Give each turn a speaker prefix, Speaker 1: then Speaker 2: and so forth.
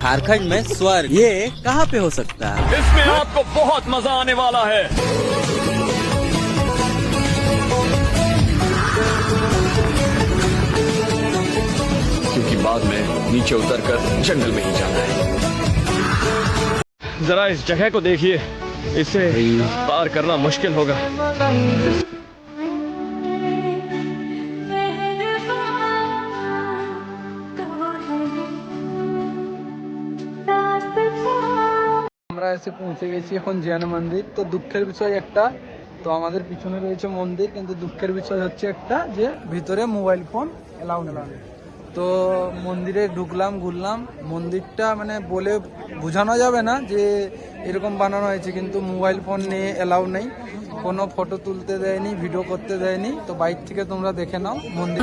Speaker 1: झारखंड में स्वर्ग, ये कहाँ पे हो सकता है?
Speaker 2: इसमें आपको बहुत मजा आने वाला है। क्योंकि बाद में नीचे उतरकर जंगल में ही जाना है। जरा इस जगह को देखिए, इसे पार करना मुश्किल होगा।
Speaker 3: আমরা এসে পৌঁছে গেছি এখন জৈন মন্দির। তো দুঃখের বিষয় একটা, তো আমাদের পিছনে রয়েছে মন্দির, কিন্তু দুঃখের বিষয় হচ্ছে একটা যে ভিতরে মোবাইল ফোন এলাউ নেই। তো মন্দিরে ঢুকলাম, ঘুরলাম। মন্দিরটা মানে বলে বোঝানো যাবে না যে এরকম বানানো হয়েছে, কিন্তু মোবাইল ফোন নিয়ে এলাউ নেই, কোনো ফটো তুলতে দেয়নি, ভিডিও করতে দেয়নি। তো বাইরে থেকে তোমরা দেখে নাও মন্দির।